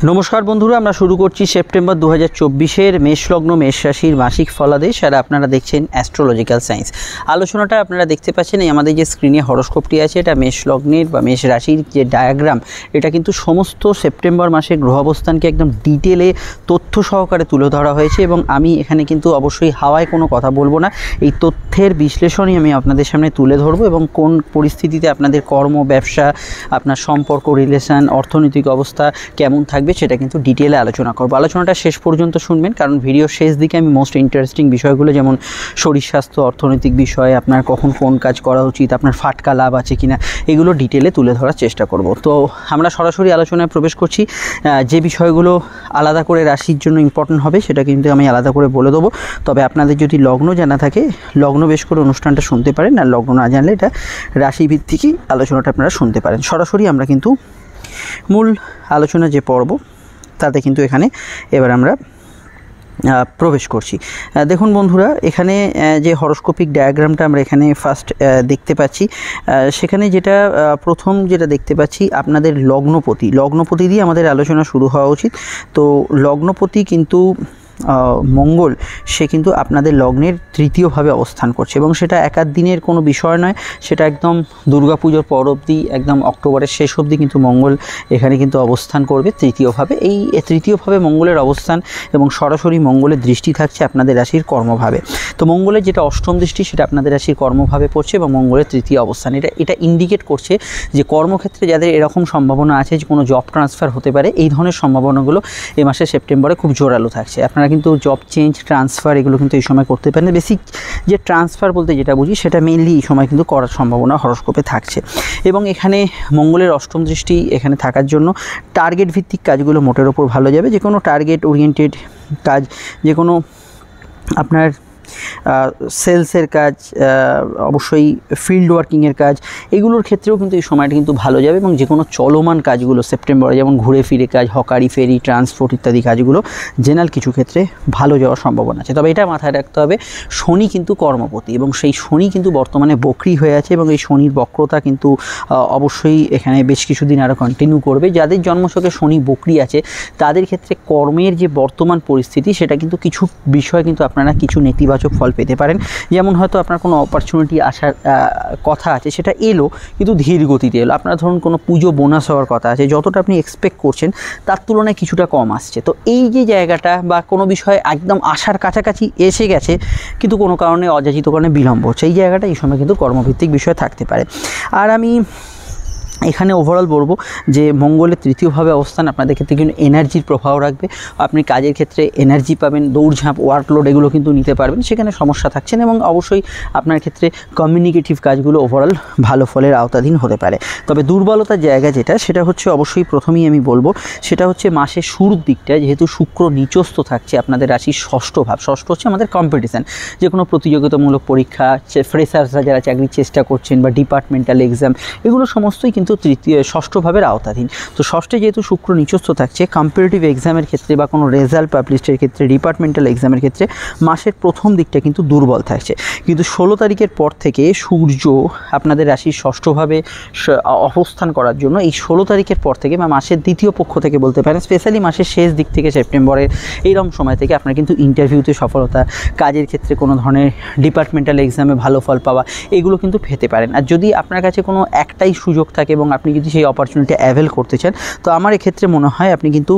নমস্কার বন্ধুরা, আমরা শুরু করছি সেপ্টেম্বর 2024-এর মেষ লগ্ন মেষ রাশির মাসিক ফলাদেশ। আর আপনারা দেখছেন অ্যাস্ট্রোলজিক্যাল সায়েন্স। আলোচনাটা আপনারা দেখতে পাচ্ছেন এই আমাদের যে স্ক্রিনে হরোস্কোপটি আছে, এটা মেষ লগ্নের বা মেষ রাশির যে ডায়াগ্রাম, এটা কিন্তু সমস্ত সেপ্টেম্বর মাসের গ্রহ অবস্থানকে একদম ডিটেলে তথ্য সহকারে তুলে ধরা হয়েছে। এবং আমি এখানে কিন্তু অবশ্যই হাওয়ায় কোনো কথা বলবো না, এই তথ্যের বিশ্লেষণই আমি আপনাদের সামনে তুলে ধরবো এবং কোন পরিস্থিতিতে আপনাদের কর্ম, ব্যবসা, আপনার সম্পর্ক, রিলেশন, অর্থনৈতিক অবস্থা কেমন থাকবে সেটা কিন্তু ডিটেলে আলোচনা করবো। আলোচনাটা শেষ পর্যন্ত শুনবেন, কারণ ভিডিওর শেষ দিকে আমি মোস্ট ইন্টারেস্টিং বিষয়গুলো, যেমন শরীর স্বাস্থ্য, অর্থনৈতিক বিষয়, আপনার কখন কোন কাজ করা উচিত, আপনার ফাটকা লাভ আছে কিনা, এগুলো ডিটেলে তুলে ধরার চেষ্টা করব। তো আমরা সরাসরি আলোচনায় প্রবেশ করছি। যে বিষয়গুলো আলাদা করে রাশির জন্য ইম্পর্টেন্ট হবে সেটা কিন্তু আমি আলাদা করে বলে দেবো। তবে আপনাদের যদি লগ্ন জানা থাকে, লগ্ন বেশ করে অনুষ্ঠানটা শুনতে পারেন, আর লগ্ন না জানলে এটা রাশিভিত্তিকই আলোচনাটা আপনারা শুনতে পারেন। সরাসরি আমরা কিন্তু মূল আলোচনা যে পর্ব তাতে কিন্তু এখানে এবার আমরা প্রবেশ করছি। দেখুন বন্ধুরা, এখানে যে হরোস্কোপিক ডায়াগ্রামটা আমরা এখানে ফার্স্ট দেখতে পাচ্ছি, সেখানে যেটা প্রথম যেটা দেখতে পাচ্ছি, আপনাদের লগ্নপতি দিয়ে আমাদের আলোচনা শুরু হওয়া উচিত। তো লগ্নপতি কিন্তু মঙ্গল, সে কিন্তু আপনাদের লগ্নের তৃতীয়ভাবে অবস্থান করছে এবং সেটা একাধ দিনের কোনো বিষয় নয়, সেটা একদম দুর্গাপুজোর পর অবধি, একদম অক্টোবরের শেষ অবধি কিন্তু মঙ্গল এখানে কিন্তু অবস্থান করবে তৃতীয়ভাবে। এই তৃতীয়ভাবে মঙ্গলের অবস্থান এবং সরাসরি মঙ্গলের দৃষ্টি থাকছে আপনাদের রাশির কর্মভাবে। তো মঙ্গলের যেটা অষ্টম দৃষ্টি, সেটা আপনাদের রাশির কর্মভাবে পড়ছে এবং মঙ্গলের তৃতীয় অবস্থান এটা ইন্ডিকেট করছে যে কর্মক্ষেত্রে যাদের এরকম সম্ভাবনা আছে যে কোনো জব ট্রান্সফার হতে পারে, এই ধরনের সম্ভাবনাগুলো এই মাসে সেপ্টেম্বরে খুব জোরালো থাকছে। আপনারা কিন্তু জব চেঞ্জ, ট্রান্সফার এগুলো কিন্তু এই সময় করতে পারেন। বেসিক যে ট্রান্সফার বলতে যেটা বুঝি, সেটা মেইনলি এই সময় কিন্তু করার সম্ভাবনা হরোস্কোপে থাকছে। এবং এখানে মঙ্গলের অষ্টম দৃষ্টি এখানে থাকার জন্য টার্গেট ভিত্তিক কাজগুলো মোটের ওপর ভালো যাবে। যে কোনো টার্গেট ওরিয়েন্টেড কাজ, যে কোনো আপনার সেলসের কাজ, অবশ্যই ফিল্ড ওয়ার্কিংয়ের কাজ, এগুলোর ক্ষেত্রেও কিন্তু এই সময়টা কিন্তু ভালো যাবে। এবং যে কোনো চলমান কাজগুলো সেপ্টেম্বরে, যেমন ঘুরে ফিরে কাজ, হকারি, ফেরি, ট্রান্সপোর্ট ইত্যাদি কাজগুলো জেনারেল কিছু ক্ষেত্রে ভালো যাওয়ার সম্ভাবনা আছে। তবে এটা মাথায় রাখতে হবে, শনি কিন্তু কর্মপতি এবং সেই শনি কিন্তু বর্তমানে বক্রি হয়ে আছে এবং এই শনির বক্রতা কিন্তু অবশ্যই এখানে বেশ কিছুদিন আরও কন্টিনিউ করবে। যাদের জন্মছকে শনি বক্রি আছে তাদের ক্ষেত্রে কর্মের যে বর্তমান পরিস্থিতি, সেটা কিন্তু কিছু বিষয় কিন্তু আপনারা কিছু নেতিবাচক ফল পেতে পারেন। যেমন হয়তো আপনার কোনো অপরচুনিটি আসার কথা আছে, সেটা এলো কিন্তু ধীর গতিতে এলো। আপনার ধরুন কোনো পুজো বোনাস হওয়ার কথা আছে, যতটা আপনি এক্সপেক্ট করছেন তার তুলনায় কিছুটা কম আসছে। তো এই যে জায়গাটা, বা কোনো বিষয় একদম আসার কাছাকাছি এসে গেছে কিন্তু কোনো কারণে, অযাচিত কারণে বিলম্ব হচ্ছে, এই জায়গাটা এই সময় কিন্তু কর্মভিত্তিক বিষয় থাকতে পারে। আর আমি এখানে ওভারঅল বলবো যে মঙ্গলের তৃতীয়ভাবে অবস্থান আপনাদের ক্ষেত্রে কিন্তু এনার্জির প্রভাব রাখবে। আপনি কাজের ক্ষেত্রে এনার্জি পাবেন, দৌড়ঝাঁপ, ওয়ার্কলোড এগুলো কিন্তু নিতে পারবেন, সেখানে সমস্যা থাকছে না। এবং অবশ্যই আপনার ক্ষেত্রে কমিউনিকেটিভ কাজগুলো ওভারঅল ভালো ফলের আওতাধীন হতে পারে। তবে দুর্বলতার জায়গা যেটা, সেটা হচ্ছে অবশ্যই প্রথমেই আমি বলবো, সেটা হচ্ছে মাসের শুরুর দিকটা, যেহেতু শুক্র নিচস্থ থাকছে আপনাদের রাশির ষষ্ঠ ভাব। ষষ্ঠ হচ্ছে আমাদের কম্পিটিশান, যে কোনো প্রতিযোগিতামূলক পরীক্ষা, ফ্রেশার্সরা যারা চাকরির চেষ্টা করছেন, বা ডিপার্টমেন্টাল এক্সাম, এগুলো সমস্তই কিন্তু ষষ্ঠ ভাবের আওতাধীন। তো ষষ্ঠে যেহেতু শুক্র নিচস্থ থাকছে, কম্পিটিটিভ এক্সামের ক্ষেত্রে বা কোনো রেজাল্ট পাবলিশের ক্ষেত্রে, ডিপার্টমেন্টাল এক্সামের ক্ষেত্রে মাসের প্রথম দিকটা কিন্তু দুর্বল থাকছে। কিন্তু 16 তারিখের পর থেকে সূর্য আপনাদের রাশির ষষ্ঠভাবে অবস্থান করার জন্য, এই 16 তারিখের পর থেকে বা মাসের দ্বিতীয় পক্ষ থেকে বলতে পারেন, স্পেশালি মাসের শেষ দিক থেকে সেপ্টেম্বরের এইরকম সময় থেকে আপনার কিন্তু ইন্টারভিউতে সফলতা, কাজের ক্ষেত্রে কোনো ধরনের ডিপার্টমেন্টাল এক্সামে ভালো ফল পাওয়া, এগুলো কিন্তু পেতে পারেন। আর যদি আপনার কাছে কোনো একটাই সুযোগ থাকে এবং আপনি যদি সেই অপরচুনিটি অ্যাভেল করতে চান, তো আমার এক্ষেত্রে মনে হয় আপনি কিন্তু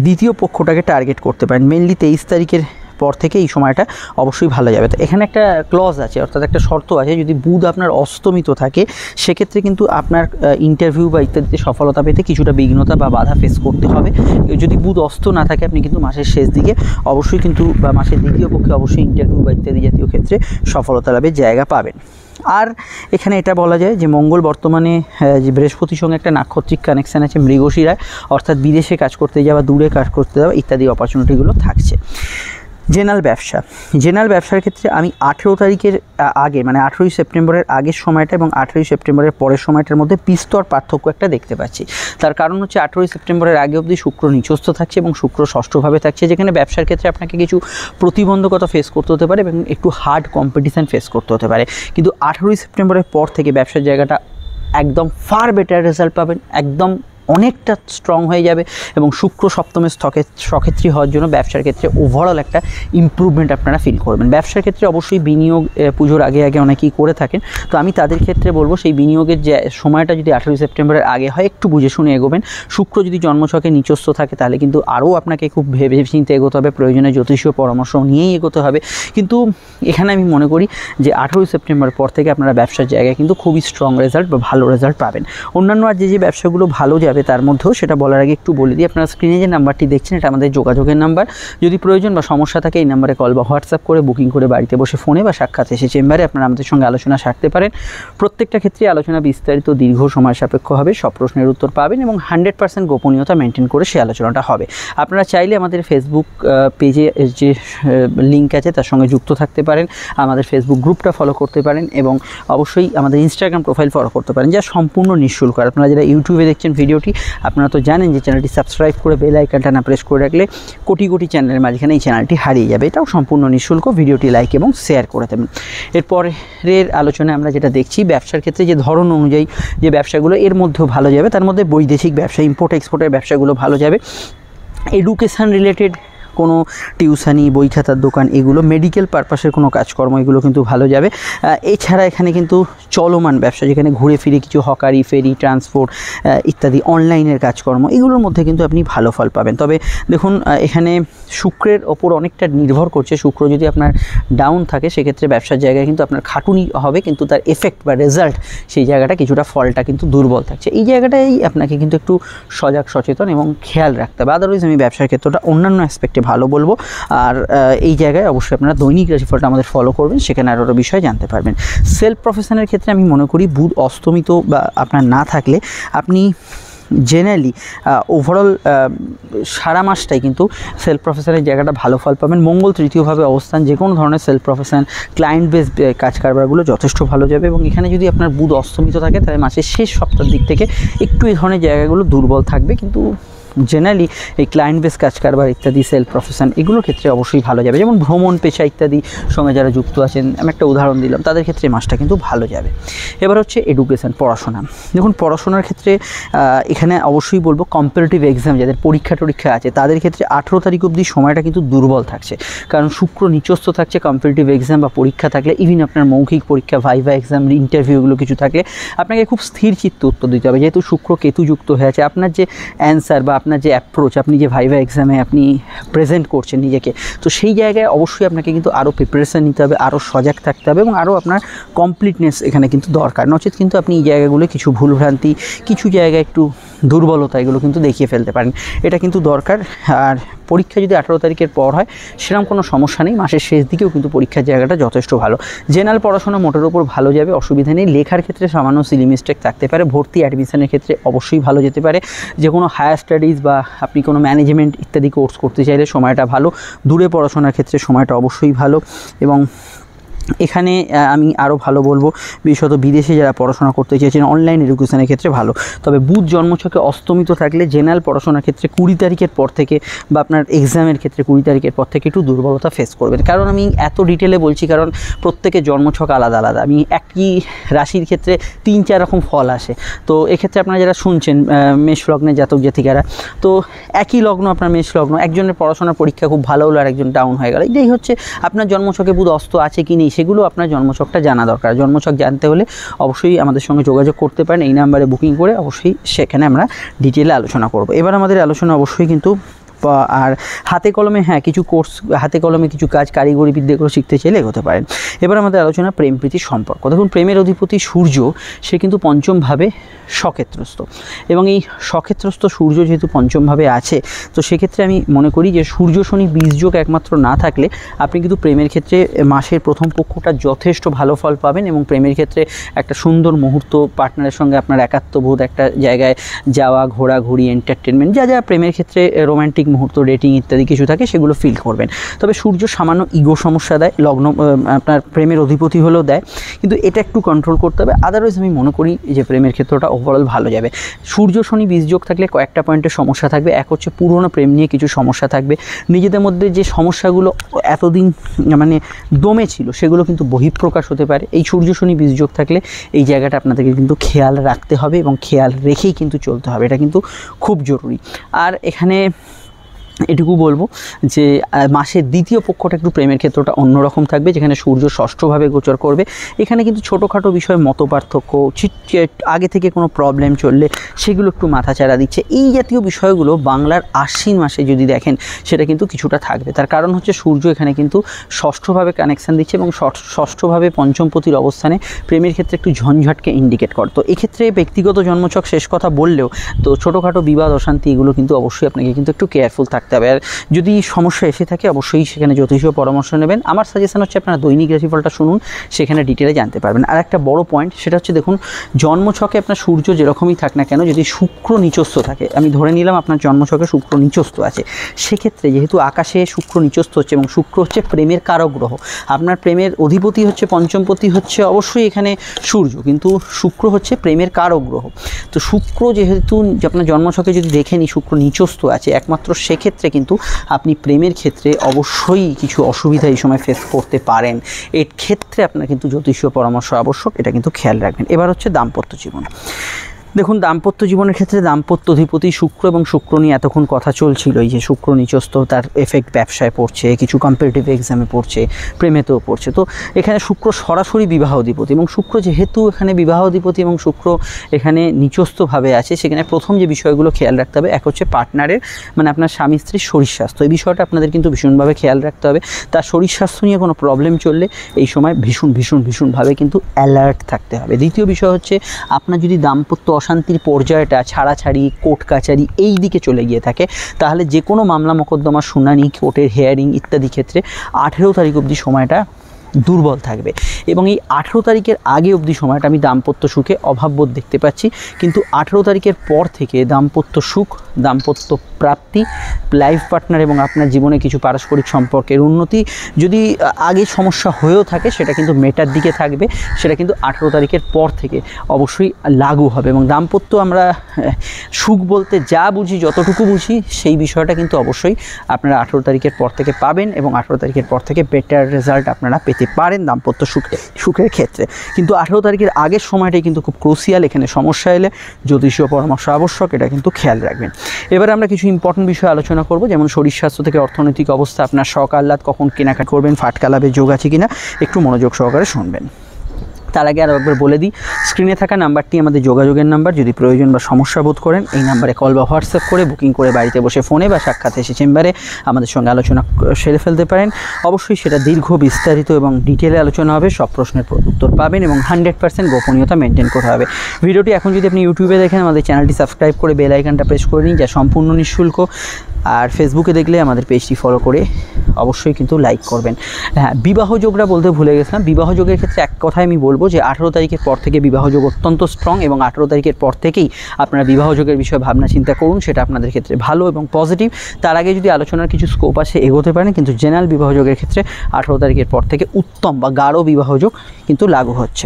দ্বিতীয় পক্ষটাকে টার্গেট করতে পারেন। মেনলি 23 তারিখের পর থেকে এই সময়টা অবশ্যই ভালো যাবে। তো এখানে একটা ক্লজ আছে, অর্থাৎ একটা শর্ত আছে, যদি বুধ আপনার অস্তমিত থাকে সেক্ষেত্রে কিন্তু আপনার ইন্টারভিউ বা ইত্যাদিতে সফলতা পেতে কিছুটা বিঘ্নতা বা বাধা ফেস করতে হবে। যদি বুধ অস্ত না থাকে, আপনি কিন্তু মাসের শেষ দিকে অবশ্যই কিন্তু, বা মাসের দ্বিতীয় পক্ষে অবশ্যই ইন্টারভিউ বা ইত্যাদি জাতীয় ক্ষেত্রে সফলতা লাভের জায়গা পাবেন। আর এখানে এটা বলা যায় যে মঙ্গল বর্তমানে যে বৃহস্পতির সঙ্গে একটা নাক্ষত্রিক কানেকশান আছে মৃগশিরায়, অর্থাৎ বিদেশে কাজ করতে যাওয়া, দূরে কাজ করতে যাওয়া ইত্যাদি অপরচুনিটিগুলো থাকছে। জেনারেল ব্যবসার ক্ষেত্রে আমি 18 তারিখের আগে, মানে 18ই সেপ্টেম্বরের আগের সময়টা এবং 18ই সেপ্টেম্বরের পরের সময়টার মধ্যে বিস্তর পার্থক্য একটা দেখতে পাচ্ছি। তার কারণ হচ্ছে 18ই সেপ্টেম্বরের আগে অবধি শুক্র নিচস্থ থাকছে এবং শুক্র ষষ্ঠভাবে থাকছে, যেখানে ব্যবসার ক্ষেত্রে আপনাকে কিছু প্রতিবন্ধকতা ফেস করতে হতে পারে এবং একটু হার্ড কম্পিটিশান ফেস করতে হতে পারে। কিন্তু 18ই সেপ্টেম্বরের পর থেকে ব্যবসার জায়গাটা একদম ফার বেটার রেজাল্ট পাবেন, একদম অনেকটা স্ট্রং হয়ে যাবে এবং শুক্র সপ্তমে সক্ষেত্রী হওয়ার জন্য ব্যবসার ক্ষেত্রে ওভারঅল একটা ইমপ্রুভমেন্ট আপনারা ফিল করবেন। ব্যবসার ক্ষেত্রে অবশ্যই বিনিয়োগ পুজোর আগে অনেকেই করে থাকেন, তো আমি তাদের ক্ষেত্রে বলবো সেই বিনিয়োগের যে সময়টা যদি 18 সেপ্টেম্বরের আগে হয় একটু বুঝে শুনে এগোবেন। শুক্র যদি জন্মছকে নিচস্থ থাকে তাহলে কিন্তু আরও আপনাকে খুব ভেবে চিন্তে এগোতে হবে, প্রয়োজনে জ্যোতিষীয় পরামর্শ নিয়েই এগোতে হবে। কিন্তু এখানে আমি মনে করি যে 18 সেপ্টেম্বর পর থেকে আপনারা ব্যবসার জায়গায় কিন্তু খুবই স্ট্রং রেজাল্ট বা ভালো রেজাল্ট পাবেন। অন্যান্য আর যে ব্যবসাগুলো ভালো যাবে তার মধ্যেও সেটা বলার আগে একটু বলে দিই, আপনারা স্ক্রিনে যে নাম্বারটি দেখছেন এটা আমাদের যোগাযোগের নাম্বার। যদি প্রয়োজন বা সমস্যা থাকে এই নাম্বারে কল বা হোয়াটসঅ্যাপ করে বুকিং করে বাড়িতে বসে ফোনে বা সাক্ষাৎ এসে চেম্বারে আপনারা আমাদের সঙ্গে আলোচনা সারতে পারেন। প্রত্যেকটা ক্ষেত্রে আলোচনা বিস্তারিত দীর্ঘ সময় সাপেক্ষ হবে, সব প্রশ্নের উত্তর পাবেন এবং 100% গোপনীয়তা মেনটেন করে সেই আলোচনাটা হবে। আপনারা চাইলে আমাদের ফেসবুক পেজে যে লিঙ্ক আছে তার সঙ্গে যুক্ত থাকতে পারেন, আমাদের ফেসবুক গ্রুপটা ফলো করতে পারেন এবং অবশ্যই আমাদের ইনস্টাগ্রাম প্রোফাইল ফলো করতে পারেন, যা সম্পূর্ণ নিঃশুল্ক। আপনারা যারা ইউটিউবে দেখছেন ভিডিওটি আপনারা তো জানেন যে চ্যানেলটি সাবস্ক্রাইব করে বেল আইকনটা না প্রেস করে রাখলে কোটি কোটি চ্যানেলের মাঝখানে এই চ্যানেলটি হারিয়ে যাবে। এটাও সম্পূর্ণ নিঃশুল্ক। ভিডিওটি লাইক এবং শেয়ার করে দেবেন। এরপরের আলোচনায় আমরা যেটা দেখছি ব্যবসার ক্ষেত্রে যে ধরন অনুযায়ী যে ব্যবসাগুলো এর মধ্যেও ভালো যাবে, তার মধ্যে বৈদেশিক ব্যবসা, ইম্পোর্ট এক্সপোর্টের ব্যবসাগুলো ভালো যাবে। এডুকেশান রিলেটেড কোনো টিউশানি, বই খাতার দোকান, এগুলো মেডিকেল পারপাসের কোনো কাজকর্ম এগুলো কিন্তু ভালো যাবে। এছাড়া এখানে কিন্তু চলমান ব্যবসা, যেখানে ঘুরে ফিরে কিছু হকারি, ফেরি, ট্রান্সপোর্ট ইত্যাদি অনলাইনের কাজকর্ম, এগুলোর মধ্যে কিন্তু আপনি ভালো ফল পাবেন। তবে দেখুন এখানে শুক্রের ওপর অনেকটা নির্ভর করছে। শুক্র যদি আপনার ডাউন থাকে সেক্ষেত্রে ব্যবসার জায়গায় কিন্তু আপনার খাটুনি হবে, কিন্তু তার এফেক্ট বা রেজাল্ট সেই জায়গাটা কিছুটা ফলটা কিন্তু দুর্বল থাকছে। এই জায়গাটাই আপনাকে কিন্তু একটু সজাগ সচেতন এবং খেয়াল রাখতে হবে। আদারওয়াইজ আমি ব্যবসার ক্ষেত্রটা অন্যান্য অ্যাসপেক্টে ভালো বলবো। আর এই জায়গায় অবশ্যই আপনারা দৈনিক রাশিফলটা আমাদের ফলো করবেন, সেখানে আরও বিষয় জানতে পারবেন। সেলফ প্রফেশনের ক্ষেত্রে আমি মনে করি বুধ অস্তমিত বা আপনার না থাকলে আপনি জেনারেলি ওভারঅল সারা মাসটাই কিন্তু সেলফ প্রফেশনের জায়গাটা ভালো ফল পাবেন। মঙ্গল তৃতীয়ভাবে অবস্থান, যে কোনো ধরনের সেলফ প্রফেশন, ক্লায়েন্ট বেস কাজ কারবারগুলো যথেষ্ট ভালো যাবে। এবং এখানে যদি আপনার বুধ অস্তমিত থাকে তাহলে মাসের শেষ সপ্তাহের দিক থেকে একটু এই ধরনের জায়গাগুলো দুর্বল থাকবে, কিন্তু জেনারেলি এই ক্লায়েন্ট বেস কাজ কারবার ইত্যাদি সেলফ প্রফেশন এগুলোর ক্ষেত্রে অবশ্যই ভালো যাবে। যেমন ভ্রমণ পেশা ইত্যাদি সঙ্গে যারা যুক্ত আছেন, আমি একটা উদাহরণ দিলাম, তাদের ক্ষেত্রে মাসটা কিন্তু ভালো যাবে। এবার হচ্ছে এডুকেশান, পড়াশোনা। দেখুন পড়াশোনার ক্ষেত্রে এখানে অবশ্যই বলবো কম্পারেটিভ এক্সাম যাদের পরীক্ষা আছে তাদের ক্ষেত্রে 18 তারিখ অবধি সময়টা কিন্তু দুর্বল থাকছে, কারণ শুক্র নিচস্থ থাকছে। কম্পারেটিভ এক্সাম বা পরীক্ষা থাকলে, ইভিন আপনার মৌখিক পরীক্ষা, ভাইভা এক্সাম, ইন্টারভিউগুলো কিছু থাকলে আপনাকে খুব স্থির চিত্ত উত্তর দিতে হবে, যেহেতু শুক্র কেতু যুক্ত হয়ে আছে। আপনার যে অ্যান্সার বা আপনার যে অ্যাপ্রোচ, আপনি যে ভাইভা এক্সামে আপনি প্রেজেন্ট করছেন নিজেকে, তো সেই জায়গায় অবশ্যই আপনাকে কিন্তু আরও প্রিপারেশান নিতে হবে, আরও সজাগ থাকতে হবে এবং আরও আপনার কমপ্লিটনেস এখানে কিন্তু দরকার। নচেত কিন্তু আপনি এই জায়গাগুলো কিছু ভুলভ্রান্তি, কিছু জায়গায় একটু দুর্বলতা এগুলো কিন্তু দেখিয়ে ফেলতে পারেন, এটা কিন্তু দরকার। আর পরীক্ষা যদি 18 তারিখের পর হয় সেরকম কোনো সমস্যা নেই, মাসের শেষ দিকেও কিন্তু পরীক্ষার জায়গাটা যথেষ্ট ভালো। জেনারেল পড়াশোনা মোটের ওপর ভালো যাবে, অসুবিধা নেই। লেখার ক্ষেত্রে সামান্য সিলি মিস্টেক থাকতে পারে। ভর্তি অ্যাডমিশনের ক্ষেত্রে অবশ্যই ভালো যেতে পারে। যে কোনো হায়ার স্টাডিজ বা আপনি কোনো ম্যানেজমেন্ট ইত্যাদি কোর্স করতে চাইলে সময়টা ভালো। দূরে পড়াশোনার ক্ষেত্রে সময়টা অবশ্যই ভালো। এবং এখানে আমি আরও ভালো বলবো বিশেষত বিদেশে যারা পড়াশোনা করতে চেয়েছেন অনলাইন এডুকেশনের ক্ষেত্রে ভালো। তবে বুধ জন্মছকে অস্তমিত থাকলে জেনারেল পড়াশোনার ক্ষেত্রে 20 তারিখের পর থেকে বা আপনার এক্সামের ক্ষেত্রে 20 তারিখের পর থেকে একটু দুর্বলতা ফেস করবেন। কারণ আমি এত ডিটেলে বলছি কারণ প্রত্যেকের জন্মছক আলাদা আলাদা। আমি একই রাশির ক্ষেত্রে 3-4 রকম ফল আসে। তো এক্ষেত্রে আপনারা যারা শুনছেন মেষ লগ্নের জাতক জাতিকারা, তো একই লগ্ন আপনার মেষ লগ্ন, একজনের পড়াশোনার পরীক্ষা খুব ভালো হলো আর একজন ডাউন হয়ে গেল। এটাই হচ্ছে আপনার জন্মছকে বুধ অস্ত আছে কি নেই সেগুলো আপনার জন্মছকটা জানা দরকার। জন্মছক জানতে হলে অবশ্যই আমাদের সঙ্গে যোগাযোগ করতে পারেন, এই নাম্বারে বুকিং করে অবশ্যই সেখানে আমরা ডিটেলে আলোচনা করব। এবার আমাদের আলোচনা অবশ্যই কিন্তু আর হাতে কলমে কিছু কোর্স, হাতে কলমে কিছু কাজ, কারিগরি বিদ্যাগুলো শিখতে চাইলে এগোতে পারেন। এবার আমাদের আলোচনা প্রেম প্রীতির সম্পর্ক। দেখুন প্রেমের অধিপতি সূর্য, সে কিন্তু পঞ্চমভাবে সক্ষেত্রস্থ এবং এই সক্ষেত্রস্থ সূর্য যেহেতু পঞ্চমভাবে আছে, তো সেক্ষেত্রে আমি মনে করি যে সূর্য শনি বীজযোগ একমাত্র না থাকলে আপনি কিন্তু প্রেমের ক্ষেত্রে মাসের প্রথম পক্ষটা যথেষ্ট ভালো ফল পাবেন এবং প্রেমের ক্ষেত্রে একটা সুন্দর মুহূর্ত, পার্টনারের সঙ্গে আপনার একাত্মবোধ, একটা জায়গায় যাওয়া, ঘোরাঘুরি, এন্টারটেনমেন্ট, যা যা প্রেমের ক্ষেত্রে রোম্যান্টিক মুহূর্ত রেটিং ইত্যাদি কিছু থাকে সেগুলো ফিল করবেন। তবে সূর্য সামান্য ইগো সমস্যা দেয়, লগ্ন আপনার প্রেমের অধিপতি হলেও দেয়, কিন্তু এটা একটু কন্ট্রোল করতে হবে। আদারওয়াইজ আমি মনে করি যে প্রেমের ক্ষেত্রটা ওভারঅল ভালো যাবে। সূর্য শনি বীজযোগ থাকলে কয়েকটা পয়েন্টে সমস্যা থাকবে। এক হচ্ছে পুরনো প্রেম নিয়ে কিছু সমস্যা থাকবে, নিজেদের মধ্যে যে সমস্যাগুলো এতদিন মানে দমে ছিল সেগুলো কিন্তু বহিঃপ্রকাশ হতে পারে। এই সূর্য শনি বীজযোগ থাকলে এই জায়গাটা আপনাদেরকে কিন্তু খেয়াল রাখতে হবে এবং খেয়াল রেখেই কিন্তু চলতে হবে, এটা কিন্তু খুব জরুরি। আর এখানে এটুকু বলবো যে মাসের দ্বিতীয় পক্ষটা একটু প্রেমের ক্ষেত্রটা অন্যরকম থাকবে, যেখানে সূর্য ষষ্ঠভাবে গোচর করবে। এখানে কিন্তু ছোটোখাটো বিষয়ে মতপার্থক্য, আগে থেকে কোনো প্রবলেম চললে সেগুলো একটু মাথাচাড়া দিচ্ছে, এই জাতীয় বিষয়গুলো বাংলার আশ্বিন মাসে যদি দেখেন সেটা কিন্তু কিছুটা থাকবে। তার কারণ হচ্ছে সূর্য এখানে কিন্তু ষষ্ঠভাবে কানেকশান দিচ্ছে এবং ষষ্ঠভাবে পঞ্চমপতির অবস্থানে প্রেমের ক্ষেত্রে একটু ঝঞ্ঝাটকে ইন্ডিকেট করে। তো এক্ষেত্রে ব্যক্তিগত জন্মছক শেষ কথা বললেও তো ছোটোখাটো বিবাদ অশান্তি এগুলো কিন্তু অবশ্যই আপনাকে কিন্তু একটু কেয়ারফুল থাকতে হবে। আর যদি সমস্যা এসে থাকে অবশ্যই সেখানে জ্যোতিষীয় পরামর্শ নেবেন। আমার সাজেশন হচ্ছে আপনারা দৈনিক রাশিফলটা শুনুন, সেখানে ডিটেলে জানতে পারবেন। আর একটা বড় পয়েন্ট সেটা হচ্ছে দেখুন, জন্মছকে আপনার সূর্য যেরকমই থাক না কেন, যদি শুক্র নিচস্থ থাকে, আমি ধরে নিলাম আপনার জন্মছকে শুক্র নিচস্থ আছে, সেক্ষেত্রে যেহেতু আকাশে শুক্র নিচস্থ হচ্ছে এবং শুক্র হচ্ছে প্রেমের কারক গ্রহ, আপনার প্রেমের অধিপতি হচ্ছে পঞ্চমপতি হচ্ছে অবশ্যই এখানে সূর্য, কিন্তু শুক্র হচ্ছে প্রেমের কারক গ্রহ। তো শুক্র যেহেতু আপনার জন্মছকে যদি দেখে নিই শুক্র নিচস্থ আছে, একমাত্র সেক্ষেত্রে কিন্তু আপনি প্রেমের ক্ষেত্রে অবশ্যই কিছু অসুবিধা এই সময় ফেস করতে পারেন। এর ক্ষেত্রে আপনার কিন্তু জ্যোতিষীয় পরামর্শ আবশ্যক, এটা কিন্তু খেয়াল রাখবেন। এবার হচ্ছে দাম্পত্য জীবন। দেখুন, দাম্পত্য জীবনের ক্ষেত্রে দাম্পত্য অধিপতি শুক্র এবং শুক্র নিয়ে এতক্ষণ কথা চলছিল, এই যে শুক্র নিচস্থ, তার এফেক্ট ব্যবসায় পড়ছে, কিছু কম্পিটিটিভ এক্সামে পড়ছে, প্রেমেতেও পড়ছে। তো এখানে শুক্র সরাসরি বিবাহ অধিপতি এবং শুক্র যেহেতু এখানে বিবাহ অধিপতি এবং শুক্র এখানে নিচস্থভাবে আছে, সেখানে প্রথম যে বিষয়গুলো খেয়াল রাখতে হবে, এক হচ্ছে পার্টনারের মানে আপনার স্বামী স্ত্রীর শরীর স্বাস্থ্য। এই বিষয়টা আপনাদের কিন্তু ভীষণভাবে খেয়াল রাখতে হবে। তার শরীর স্বাস্থ্য নিয়ে কোনো প্রবলেম চললে এই সময় ভীষণভাবে কিন্তু অ্যালার্ট থাকতে হবে। দ্বিতীয় বিষয় হচ্ছে আপনার যদি দাম্পত্য অশান্তির পর্যায়টা ছাড়াছাড়ি, কোর্ট কাচারি এই দিকে চলে গিয়ে থাকে, তাহলে যে কোনো মামলা মোকদ্দমার শুনানি, কোর্টের হেয়ারিং ইত্যাদি ক্ষেত্রে 18 তারিখ অবধি সময়টা দুর্বল থাকবে। এবং এই 18 তারিখের আগে অবধি সময়টা আমি দাম্পত্য সুখে অভাববোধ দেখতে পাচ্ছি, কিন্তু 18 তারিখের পর থেকে দাম্পত্য সুখ, দাম্পত্য প্রাপ্তি, লাইফ পার্টনার এবং আপনার জীবনে কিছু পারস্পরিক সম্পর্কের উন্নতি, যদি আগে সমস্যা হয়েও থাকে সেটা কিন্তু মেটার দিকে থাকবে, সেটা কিন্তু 18 তারিখের পর থেকে অবশ্যই লাগু হবে। এবং দাম্পত্য আমরা সুখ বলতে যা বুঝি, যতটুকু বুঝি, সেই বিষয়টা কিন্তু অবশ্যই আপনারা 18 তারিখের পর থেকে পাবেন এবং 18 তারিখের পর থেকে বেটার রেজাল্ট আপনারা পেতে পারেন দাম্পত্য সুখের ক্ষেত্রে। কিন্তু 18 তারিখের আগের সময়টাই কিন্তু খুব ক্রুশিয়াল, এখানে সমস্যা এলে জ্যোতিষীয় পরামর্শ আবশ্যক, এটা কিন্তু খেয়াল রাখবেন। এবারে আমরা কিছু ইম্পর্টেন্ট বিষয় আলোচনা করব, যেমন শরীর স্বাস্থ্য থেকে অর্থনৈতিক অবস্থা, আপনার শখ আহ্লাদ, কখন কেনাকাটা করবেন, ফাটকা লাভের যোগ আছে কিনা, একটু মনোযোগ সহকারে শুনবেন। তার আগে আরও একবার বলে দিই, স্ক্রিনে থাকা নাম্বারটি আমাদের যোগাযোগের নাম্বার। যদি প্রয়োজন বা সমস্যা বোধ করেন এই নাম্বারে কল বা হোয়াটসঅ্যাপ করে বুকিং করে বাড়িতে বসে ফোনে বা সাক্ষাৎ এসে চেম্বারে আমাদের সঙ্গে আলোচনা সেরে ফেলতে পারেন। অবশ্যই সেটা দীর্ঘ, বিস্তারিত এবং ডিটেলে আলোচনা হবে, সব প্রশ্নের উত্তর পাবেন এবং 100% গোপনীয়তা মেনটেন করা হবে। ভিডিওটি এখন যদি আপনি ইউটিউবে দেখেন, আমাদের চ্যানেলটি সাবস্ক্রাইব করে বেল আইকনটা প্রেস করে নিন, যা সম্পূর্ণ নিঃশুল্ক। আর ফেসবুকে দেখলে আমাদের পেজটি ফলো করে অবশ্যই কিন্তু লাইক করবেন। হ্যাঁ, বিবাহযোগরা বলতে ভুলে গেছিলাম। বিবাহযোগের ক্ষেত্রে এক কথায় আমি বলবো যে 18 তারিখের পর থেকে বিবাহযোগ অত্যন্ত স্ট্রং এবং 18 তারিখের পর থেকেই আপনারা বিবাহযোগের বিষয়ে ভাবনা চিন্তা করুন, সেটা আপনাদের ক্ষেত্রে ভালো এবং পজিটিভ। তার আগে যদি আলোচনার কিছু স্কোপ আছে এগোতে পারেন, কিন্তু জেনারেল বিবাহযোগের ক্ষেত্রে 18 তারিখের পর থেকে উত্তম বা গাঢ় বিবাহযোগ কিন্তু লাগু হচ্ছে।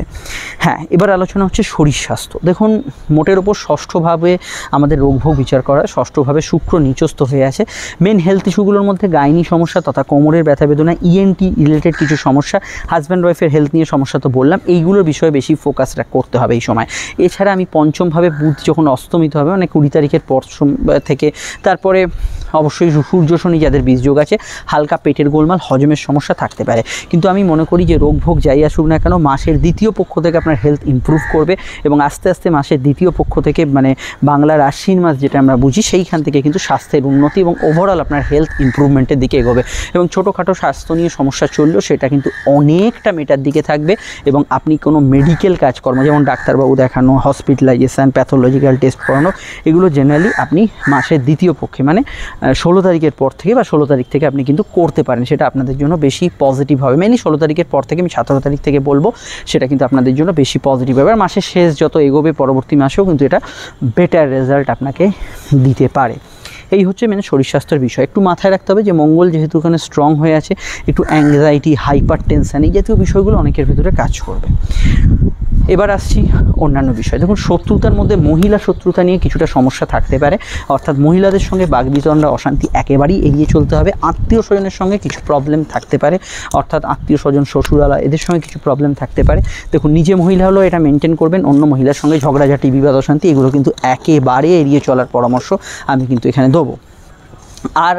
হ্যাঁ, এবার আলোচনা হচ্ছে শরীর স্বাস্থ্য। দেখুন, মোটের ওপর ষষ্ঠভাবে আমাদের রোগভোগ বিচার করা, ষষ্ঠভাবে শুক্র নিচস্থ হয়ে আছে। মেন হেলথ ইস্যুগুলোর মধ্যে গাইনি সমস্যা তথা কোমরের ব্যথা বেদনা, ইএনটি রিলেটেড কিছু সমস্যা, হাজব্যান্ড ওয়াইফের হেলথ নিয়ে সমস্যা তো বললাম, এইগুলোর বিষয়ে বেশি ফোকাস করতে হবে এই সময়। এছাড়া আমি পঞ্চমভাবে বুধ যখন অস্তমিত হবে, মানে 20 তারিখের পর থেকে তারপরে অবশ্যই সূর্য শনি যাদের বীজযোগ আছে, হালকা পেটের গোলমাল, হজমের সমস্যা থাকতে পারে। কিন্তু আমি মনে করি যে রোগভোগ যাই আসুক না কেন, মাসের দ্বিতীয় পক্ষ থেকে আপনার হেলথ ইমপ্রুভ করবে এবং আস্তে আস্তে মাসের দ্বিতীয় পক্ষ থেকে, মানে বাংলার আশ্বিন মাস যেটা আমরা বুঝি, সেইখান থেকে কিন্তু স্বাস্থ্যের উন্নতি এবং ওভারঅল আপনার হেলথ ইমপ্রুভমেন্টের দিকে এগোবে এবং ছোটোখাটো স্বাস্থ্য নিয়ে সমস্যা চললেও সেটা কিন্তু অনেকটা মেটার দিকে থাকবে এবং আপনি কোনো মেডিকেল কাজকর্ম যেমন ডাক্তারবাবু দেখানো, হসপিটালাইজেশান, প্যাথোলজিক্যাল টেস্ট করানো, এগুলো জেনারেলি আপনি মাসের দ্বিতীয় পক্ষে মানে 16 তারিখের পর থেকে বা 16 তারিখ থেকে আপনি কিন্তু করতে পারেন, সেটা আপনাদের জন্য বেশি পজিটিভ হবে। মেনলি 16 তারিখের পর থেকে, আমি 17 তারিখ থেকে বলবো, সেটা কিন্তু আপনাদের জন্য বেশি পজিটিভ হবে। আর মাসের শেষ যত এগোবে পরবর্তী মাসেও কিন্তু এটা বেটার রেজাল্ট আপনাকে দিতে পারে। এই হচ্ছে মানে শরীর স্বাস্থ্যের বিষয়। একটু মাথায় রাখতে হবে যে মঙ্গল যেহেতু ওখানে স্ট্রং হয়ে আছে, একটু অ্যাংজাইটি, হাইপার টেনশন এই জাতীয় বিষয়গুলো অনেকের ভিতরে কাজ করবে। এবার আসছি অন্যান্য বিষয়। দেখুন, শত্রুতার মধ্যে মহিলা শত্রুতা নিয়ে কিছুটা সমস্যা থাকতে পারে, অর্থাৎ মহিলাদের সঙ্গে বাগবিতণ্ডা, অশান্তি একেবারেই এড়িয়ে চলতে হবে। আত্মীয় স্বজনের সঙ্গে কিছু প্রবলেম থাকতে পারে, অর্থাৎ আত্মীয় স্বজন, শ্বশুরালা এদের সঙ্গে কিছু প্রবলেম থাকতে পারে। দেখুন, নিজে মহিলা হলেও এটা মেনটেন করবেন, অন্য মহিলার সঙ্গে ঝগড়াঝাটি, বিবাদ, অশান্তি এগুলো কিন্তু একেবারে এড়িয়ে চলার পরামর্শ আমি কিন্তু এখানে দেবো। আর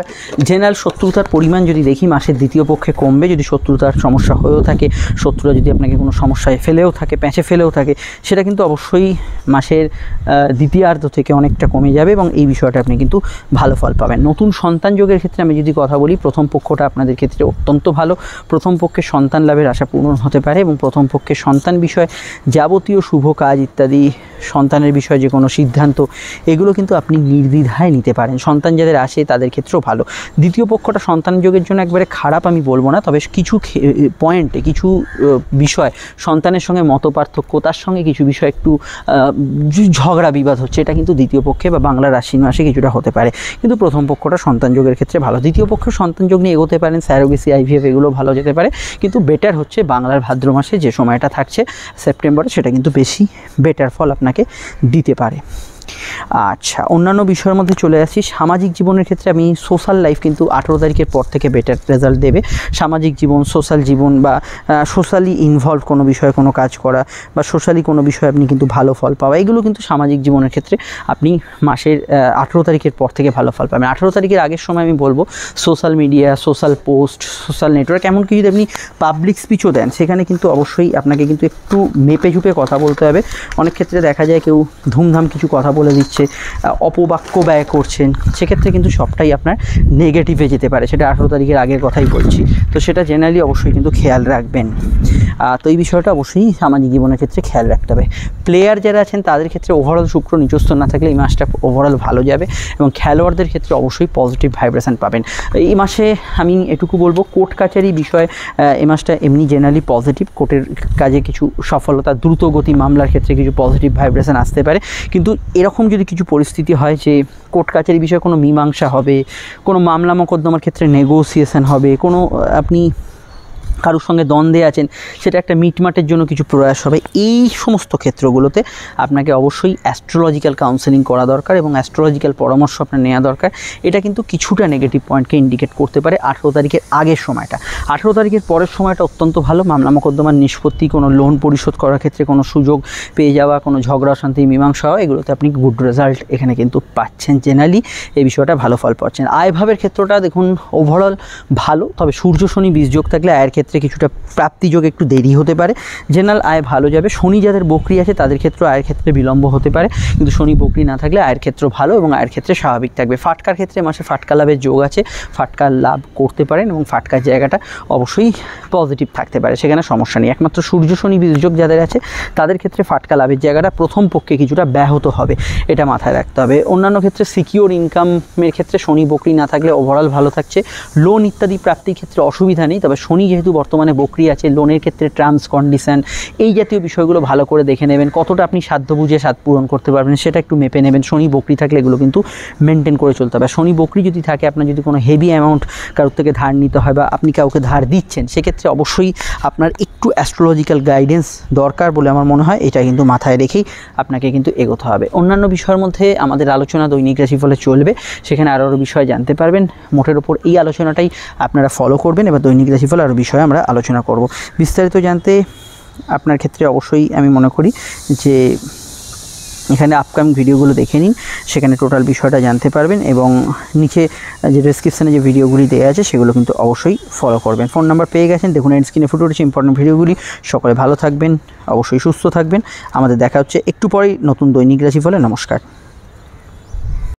জেনারেল শত্রুতার পরিমাণ যদি দেখি, মাসের দ্বিতীয় পক্ষে কমবে। যদি শত্রুতার সমস্যা হয়েও থাকে, শত্রুরা যদি আপনাকে কোনো সমস্যায় ফেলেও থাকে, প্যাঁচে ফেলেও থাকে, সেটা কিন্তু অবশ্যই মাসের দ্বিতীয়ার্ধ থেকে অনেকটা কমে যাবে এবং এই বিষয়টা আপনি কিন্তু ভালো ফল পাবেন। নতুন সন্তান যোগের ক্ষেত্রে আমি যদি কথা বলি, প্রথম পক্ষটা আপনাদের ক্ষেত্রে অত্যন্ত ভালো। প্রথম পক্ষে সন্তান লাভের আশা পূরণ হতে পারে এবং প্রথম পক্ষে সন্তান বিষয় যাবতীয় শুভ কাজ ইত্যাদি, সন্তানের বিষয়ে যে কোনো সিদ্ধান্ত, এগুলো কিন্তু আপনি নির্দ্বিধায় নিতে পারেন। সন্তান যাদের আসে তাদের ক্ষেত্রেও ভালো। দ্বিতীয় পক্ষটা সন্তান যোগের জন্য একবারে খারাপ আমি বলবো না, তবে কিছু পয়েন্টে, কিছু বিষয় সন্তানের সঙ্গে মতপার্থক্য, তার সঙ্গে কিছু বিষয় একটু ঝগড়া বিবাদ হচ্ছে, এটা কিন্তু দ্বিতীয় পক্ষে বা বাংলার আশ্বিন মাসে কিছুটা হতে পারে। কিন্তু প্রথম পক্ষটা সন্তান যোগের ক্ষেত্রে ভালো। দ্বিতীয় পক্ষে সন্তান যোগ নিয়ে এগোতে পারেন, স্যারোগেসি, আইভিএফ এগুলো ভালো যেতে পারে, কিন্তু বেটার হচ্ছে বাংলার ভাদ্র মাসে যে সময়টা থাকছে সেপ্টেম্বরে, সেটা কিন্তু বেশি বেটার ফল আপনাকে দিতে পারে। আচ্ছা, অন্যান্য বিষয়ের মধ্যে চলে আসছি। সামাজিক জীবনের ক্ষেত্রে আমি সোশ্যাল লাইফ কিন্তু 18 তারিখের পর থেকে বেটার রেজাল্ট দেবে। সামাজিক জীবন, সোশ্যাল জীবন বা সোশ্যালি ইনভলভ কোনো বিষয়ে কোনো কাজ করা বা সোশ্যালি কোনো বিষয়ে আপনি কিন্তু ভালো ফল পাওয়া, এগুলো কিন্তু সামাজিক জীবনের ক্ষেত্রে আপনি মাসের 18 তারিখের পর থেকে ভালো ফল পাবেন। 18 তারিখের আগের সময় আমি বলবো social media, social post, social network, এমনকি যদি আপনি পাবলিক স্পিচও দেন, সেখানে কিন্তু অবশ্যই আপনাকে কিন্তু একটু মেপে ঝুপে কথা বলতে হবে। অনেক ক্ষেত্রে দেখা যায় কেউ ধুমধাম কিছু কথা বলে দিচ্ছে, অপবাক্য ব্যয় করছেন, সেক্ষেত্রে কিন্তু সবটাই আপনার নেগেটিভে যেতে পারে। সেটা 18 তারিখের আগের কথাই বলছি, তো সেটা জেনারেলি অবশ্যই কিন্তু খেয়াল রাখবেন। তো এই বিষয়টা অবশ্যই সামাজিক জীবনের ক্ষেত্রে খেয়াল রাখতে হবে। প্লেয়ার যারা আছেন তাদের ক্ষেত্রে ওভারঅল শুক্র নিচস্থ না থাকলে এই মাসটা ওভারঅল ভালো যাবে এবং খেলোয়াড়দের ক্ষেত্রে অবশ্যই পজিটিভ ভাইব্রেশন পাবেন। এই মাসে আমি এটুকু বলবো, কোর্ট কাচারি বিষয় এই মাসটা এমনি জেনারেলি পজিটিভ। কোর্টের কাজে কিছু সফলতা, দ্রুতগতি মামলার ক্ষেত্রে কিছু পজিটিভ ভাইব্রেশন আসতে পারে, কিন্তু এরকম যদি কিছু পরিস্থিতি হয় যে কোর্ট কাচারি বিষয়ে কোনো মীমাংসা হবে, কোনো মামলা মোকদ্দমার ক্ষেত্রে নেগোসিয়েশন হবে, কোনো আপনি কারোর সঙ্গে দ্বন্দ্বে আছেন, সেটা একটা মিটমাটের জন্য কিছু প্রয়াস হবে, এই সমস্ত ক্ষেত্রগুলোতে আপনাকে অবশ্যই অ্যাস্ট্রোলজিক্যাল কাউন্সেলিং করা দরকার এবং অ্যাস্ট্রোলজিক্যাল পরামর্শ আপনার নেওয়া দরকার। এটা কিন্তু কিছুটা নেগেটিভ পয়েন্টকে ইন্ডিকেট করতে পারে 18 তারিখের আগের সময়টা। 18 তারিখের পরের সময়টা অত্যন্ত ভালো। মামলা মোকদ্দমার নিষ্পত্তি, কোনো লোন পরিশোধ করার ক্ষেত্রে কোনো সুযোগ পেয়ে যাওয়া, কোনো ঝগড়া শান্তি মীমাংসা হওয়া, এগুলোতে আপনি গুড রেজাল্ট এখানে কিন্তু পাচ্ছেন। জেনারেলি এই বিষয়টা ভালো ফল পাচ্ছেন। আয়ভাবের ক্ষেত্রটা দেখুন ওভারঅল ভালো, তবে সূর্য শনি বীজযোগ থাকলে আয়ের ক্ষেত্রে কিছুটা প্রাপ্তিযোগ একটু দেরি হতে পারে। জেনারেল আয় ভালো যাবে। শনি যাদের বকরি আছে তাদের ক্ষেত্রে আয়ের ক্ষেত্রে বিলম্ব হতে পারে, কিন্তু শনি বকরি না থাকলে আয়ের ক্ষেত্র ভালো এবং আয়ের ক্ষেত্রে স্বাভাবিক থাকবে। ফাটকার ক্ষেত্রে মাসে ফাটকা লাভের যোগ আছে, ফাটকা লাভ করতে পারেন এবং ফাটকার জায়গাটা অবশ্যই পজিটিভ থাকতে পারে, সেখানে সমস্যা নেই। একমাত্র সূর্য শনি বীজযোগ যাদের আছে তাদের ক্ষেত্রে ফাটকা লাভের জায়গাটা প্রথম পক্ষে কিছুটা ব্যাহত হবে, এটা মাথায় রাখতে হবে। অন্যান্য ক্ষেত্রে সিকিওর ইনকামের ক্ষেত্রে শনি বকরি না থাকলে ওভারঅল ভালো থাকছে। লোন ইত্যাদি প্রাপ্তির ক্ষেত্রে অসুবিধা নেই, তবে শনি যেহেতু বর্তমানে বকরি আছে, লোনের ক্ষেত্রে টার্মস কন্ডিশন এই জাতীয় বিষয়গুলো ভালো করে দেখে নেবেন, কতটা আপনি সাধ্য বুঝে সাধ পূরণ করতে পারবেন সেটা একটু মেপে নেবেন। শনি বকরি থাকলে এগুলো কিন্তু মেনটেন করে চলতে হবে। শনি বকরি যদি থাকে, আপনার যদি কোনো হেভি অ্যামাউন্ট কারোর থেকে ধার নিতে হয় বা আপনি কাউকে ধার দিচ্ছেন, সেক্ষেত্রে অবশ্যই আপনার একটু অ্যাস্ট্রোলজিক্যাল গাইডেন্স দরকার বলে আমার মনে হয়। এটা কিন্তু মাথায় রেখেই আপনাকে কিন্তু এগোতে হবে। অন্যান্য বিষয়ের মধ্যে আমাদের আলোচনা দৈনিক রাশিফলে চলবে, সেখানে আরও বিষয় জানতে পারবেন। মোটের ওপর এই আলোচনাটাই আপনারা ফলো করবেন, এবার দৈনিক রাশিফল আরও বিষয়ে আমরা আলোচনা করব। বিস্তারিত জানতে আপনার ক্ষেত্রে অবশ্যই আমি মনে করি যে এখানে আপকামিং ভিডিওগুলো দেখে নিন, সেখানে টোটাল বিষয়টা জানতে পারবেন এবং নিচে যে ডেসক্রিপশানে যে ভিডিওগুলি দেওয়া আছে সেগুলো কিন্তু অবশ্যই ফলো করবেন। ফোন নাম্বার পেয়ে গেছেন, দেখুন এন্ড স্ক্রিনে ফুটে উঠেছে ইম্পর্টেন্ট ভিডিওগুলি। সকলে ভালো থাকবেন, অবশ্যই সুস্থ থাকবেন। আমাদের দেখা হচ্ছে একটু পরেই নতুন দৈনিক রাশিফলে। নমস্কার।